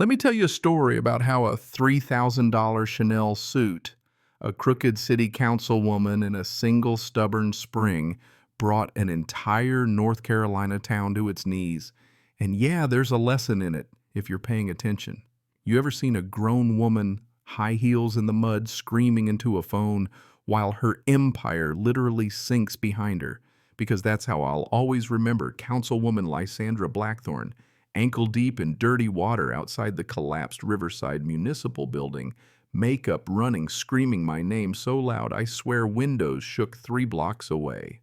Let me tell you a story about how a $3,000 Chanel suit, a crooked city councilwoman, and a single stubborn spring brought an entire North Carolina town to its knees. And yeah, there's a lesson in it if you're paying attention. You ever seen a grown woman, high heels in the mud, screaming into a phone while her empire literally sinks behind her? Because that's how I'll always remember Councilwoman Lysandra Blackthorne, ankle deep in dirty water outside the collapsed Riverside Municipal Building, makeup running, screaming my name so loud I swear windows shook 3 blocks away.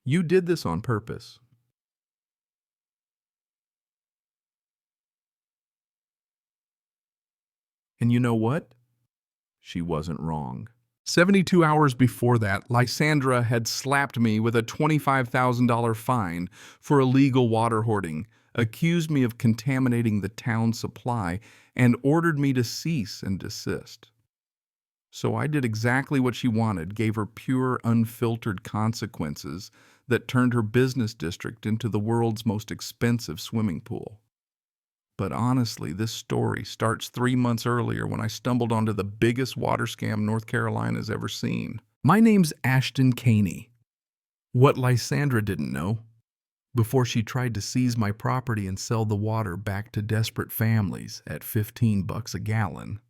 You did this on purpose. And you know what? She wasn't wrong. 72 hours before that, Lysandra had slapped me with a $25,000 fine for illegal water hoarding, accused me of contaminating the town supply, and ordered me to cease and desist. So I did exactly what she wanted, gave her pure, unfiltered consequences that turned her business district into the world's most expensive swimming pool. But honestly, this story starts 3 months earlier when I stumbled onto the biggest water scam North Carolina's ever seen. My name's Ashton Caney. What Lysandra didn't know, before she tried to seize my property and sell the water back to desperate families at $15 a gallon,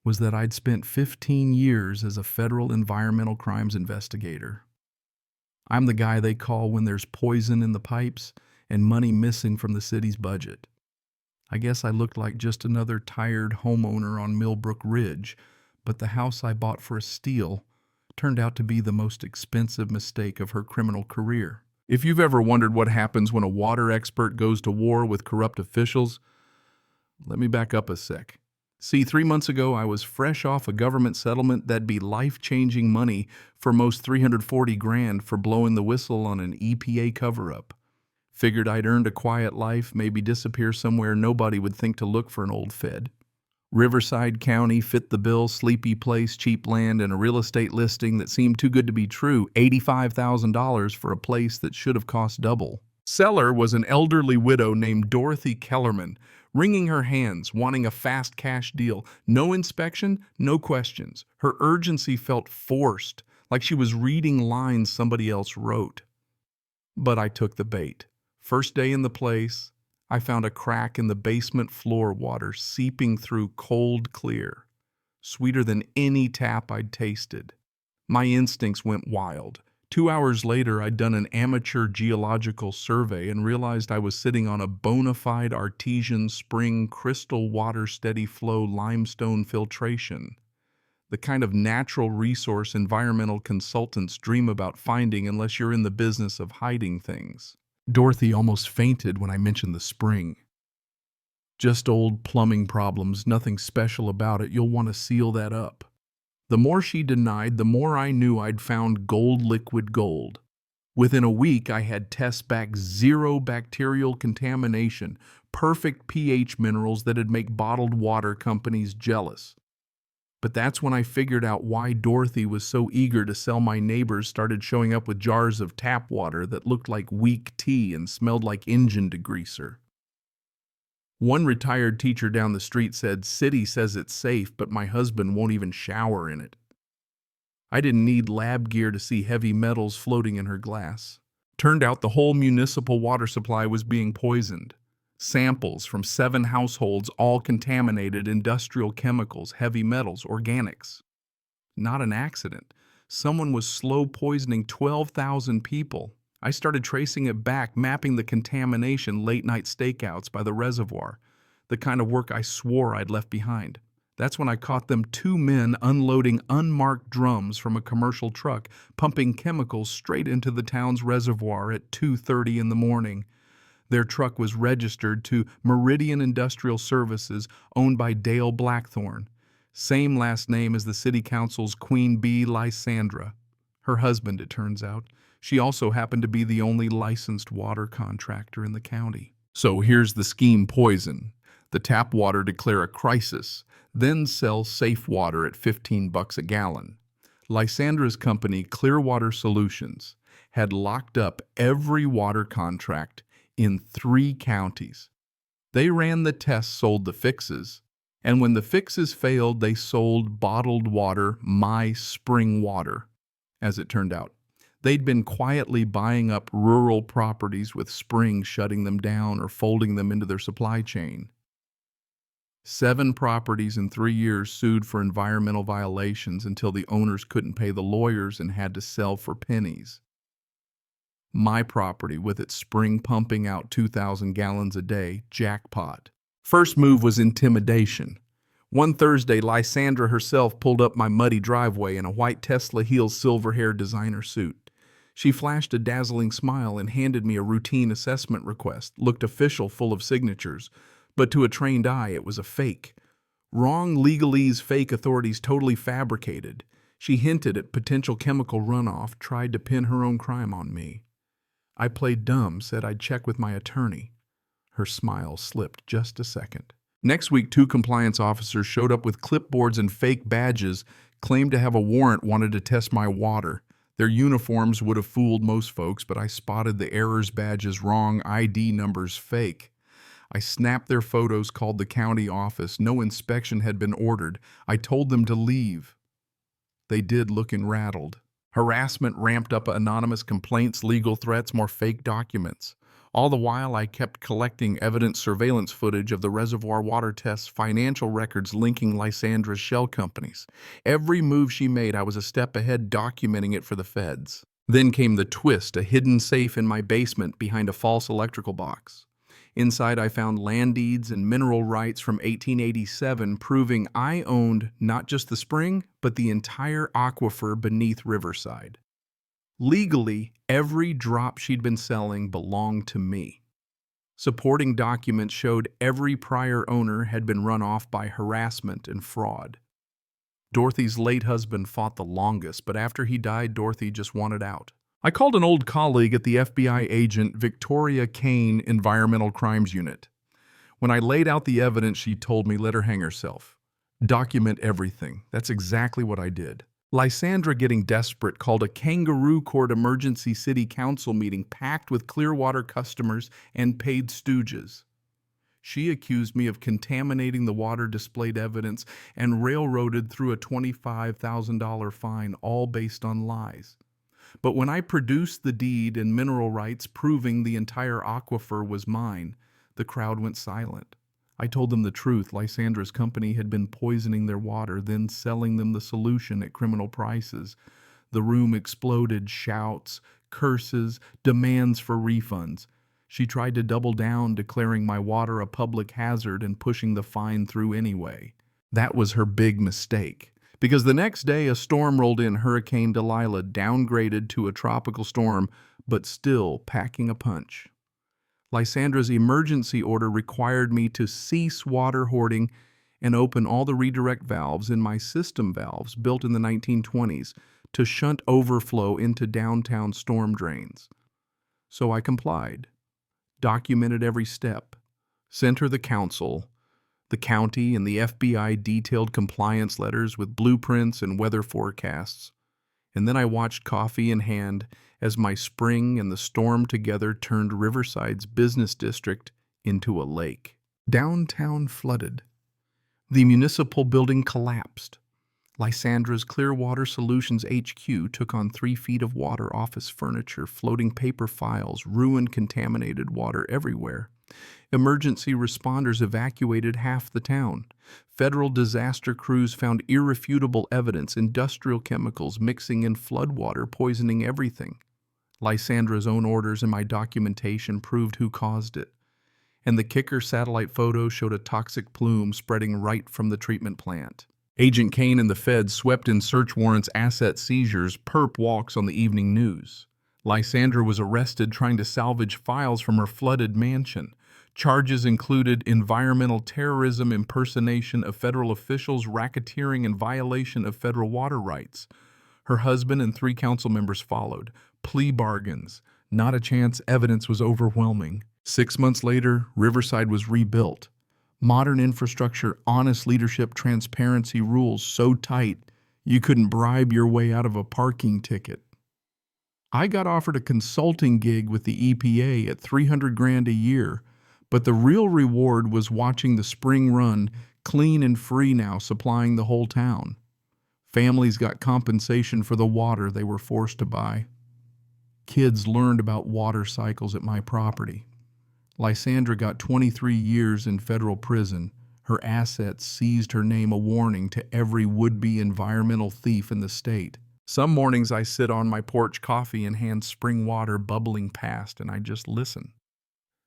was that I'd spent 15 years as a federal environmental crimes investigator. I'm the guy they call when there's poison in the pipes and money missing from the city's budget. I guess I looked like just another tired homeowner on Millbrook Ridge, but the house I bought for a steal turned out to be the most expensive mistake of her criminal career. If you've ever wondered what happens when a water expert goes to war with corrupt officials, let me back up a sec. See, 3 months ago, I was fresh off a government settlement that'd be life-changing money for most $340,000 for blowing the whistle on an EPA cover-up. Figured I'd earned a quiet life, maybe disappear somewhere nobody would think to look for an old Fed. Riverside County fit the bill, sleepy place, cheap land, and a real estate listing that seemed too good to be true, $85,000 for a place that should have cost double. Seller was an elderly widow named Dorothy Kellerman, wringing her hands, wanting a fast cash deal. No inspection, no questions. Her urgency felt forced, like she was reading lines somebody else wrote. But I took the bait. First day in the place, I found a crack in the basement floor water seeping through cold clear, sweeter than any tap I'd tasted. My instincts went wild. 2 hours later, I'd done an amateur geological survey and realized I was sitting on a bona fide artesian spring crystal water steady flow limestone filtration, the kind of natural resource environmental consultants dream about finding unless you're in the business of hiding things. Dorothy almost fainted when I mentioned the spring. Just old plumbing problems, nothing special about it. You'll want to seal that up. The more she denied, the more I knew I'd found gold, liquid gold. Within a week, I had tests back 0 bacterial contamination, perfect pH minerals that'd make bottled water companies jealous. But that's when I figured out why Dorothy was so eager to sell. My neighbors started showing up with jars of tap water that looked like weak tea and smelled like engine degreaser. One retired teacher down the street said, "City says it's safe, but my husband won't even shower in it." I didn't need lab gear to see heavy metals floating in her glass. Turned out the whole municipal water supply was being poisoned. Samples from 7 households, all contaminated industrial chemicals, heavy metals, organics. Not an accident. Someone was slow poisoning 12,000 people. I started tracing it back, mapping the contamination, late-night stakeouts by the reservoir, the kind of work I swore I'd left behind. That's when I caught them 2 men unloading unmarked drums from a commercial truck, pumping chemicals straight into the town's reservoir at 2:30 in the morning. Their truck was registered to Meridian Industrial Services, owned by Dale Blackthorne. Same last name as the city council's Queen Bee, Lysandra. Her husband, it turns out. She also happened to be the only licensed water contractor in the county. So here's the scheme: poison. The tap water declare a crisis, then sell safe water at $15 a gallon. Lysandra's company, Clearwater Solutions, had locked up every water contract in 3 counties. They ran the tests, sold the fixes. And when the fixes failed, they sold bottled water, my spring water, as it turned out. They'd been quietly buying up rural properties with springs, shutting them down or folding them into their supply chain. 7 properties in 3 years sued for environmental violations until the owners couldn't pay the lawyers and had to sell for pennies. My property, with its spring pumping out 2,000 gallons a day, jackpot. First move was intimidation. One Thursday, Lysandra herself pulled up my muddy driveway in a white Tesla Heels silver-haired designer suit. She flashed a dazzling smile and handed me a routine assessment request, looked official, full of signatures, but to a trained eye it was a fake. Wrong legalese, fake authorities, totally fabricated. She hinted at potential chemical runoff, tried to pin her own crime on me. I played dumb, said I'd check with my attorney. Her smile slipped just a second. Next week, 2 compliance officers showed up with clipboards and fake badges, claimed to have a warrant, wanted to test my water. Their uniforms would have fooled most folks, but I spotted the errors badges wrong, ID numbers fake. I snapped their photos, called the county office. No inspection had been ordered. I told them to leave. They did, looking rattled. Harassment ramped up, anonymous complaints, legal threats, more fake documents. All the while, I kept collecting evidence, surveillance footage of the reservoir water tests, financial records linking Lysandra's shell companies. Every move she made, I was a step ahead, documenting it for the feds. Then came the twist, a hidden safe in my basement behind a false electrical box. Inside, I found land deeds and mineral rights from 1887 proving I owned not just the spring, but the entire aquifer beneath Riverside. Legally, every drop she'd been selling belonged to me. Supporting documents showed every prior owner had been run off by harassment and fraud. Dorothy's late husband fought the longest, but after he died, Dorothy just wanted out. I called an old colleague at the FBI agent Victoria Kane Environmental Crimes Unit. When I laid out the evidence, she told me, let her hang herself. Document everything. That's exactly what I did. Lysandra, getting desperate, called a kangaroo court emergency city council meeting packed with Clearwater customers and paid stooges. She accused me of contaminating the water, displayed evidence, and railroaded through a $25,000 fine, all based on lies. But when I produced the deed and mineral rights proving the entire aquifer was mine, the crowd went silent. I told them the truth. Lysandra's company had been poisoning their water, then selling them the solution at criminal prices. The room exploded, shouts, curses, demands for refunds. She tried to double down, declaring my water a public hazard and pushing the fine through anyway. That was her big mistake. Because the next day a storm rolled in, Hurricane Delilah, downgraded to a tropical storm, but still packing a punch. Lysandra's emergency order required me to cease water hoarding and open all the redirect valves in my system valves built in the 1920s to shunt overflow into downtown storm drains. So I complied, documented every step, sent her the council. The county and the FBI detailed compliance letters with blueprints and weather forecasts. And then I watched, coffee in hand, as my spring and the storm together turned Riverside's business district into a lake. Downtown flooded. The municipal building collapsed. Lysandra's Clearwater Solutions HQ took on 3 feet of water, office furniture, floating paper files, ruined, contaminated water everywhere. Emergency responders evacuated half the town. Federal disaster crews found irrefutable evidence, industrial chemicals mixing in floodwater, poisoning everything. Lysandra's own orders and my documentation proved who caused it. And the kicker, satellite photos showed a toxic plume spreading right from the treatment plant. Agent Kane and the feds swept in search warrants, asset seizures, perp walks on the evening news. Lysandra was arrested trying to salvage files from her flooded mansion. Charges included environmental terrorism, impersonation of federal officials, racketeering, and violation of federal water rights. Her husband and 3 council members followed. Plea bargains. Not a chance. Evidence was overwhelming. 6 months later, Riverside was rebuilt. Modern infrastructure, honest leadership, transparency, rules so tight you couldn't bribe your way out of a parking ticket. I got offered a consulting gig with the EPA at $300,000 a year, But the real reward was watching the spring run, clean and free now, supplying the whole town. Families got compensation for the water they were forced to buy. Kids learned about water cycles at my property. Lysandra got 23 years in federal prison. Her assets seized her name, a warning to every would-be environmental thief in the state. Some mornings I sit on my porch, coffee in hand, spring water bubbling past, and I just listen.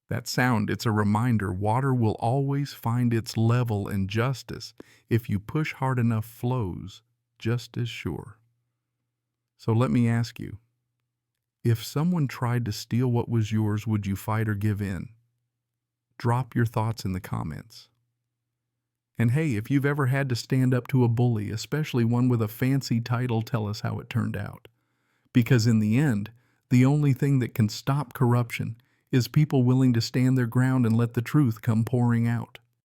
That sound, it's a reminder water will always find its level, and justice, if you push hard enough, flows just as sure. So let me ask you, if someone tried to steal what was yours, would you fight or give in? Drop your thoughts in the comments. And hey, if you've ever had to stand up to a bully, especially one with a fancy title, tell us how it turned out. Because in the end, the only thing that can stop corruption is people willing to stand their ground and let the truth come pouring out.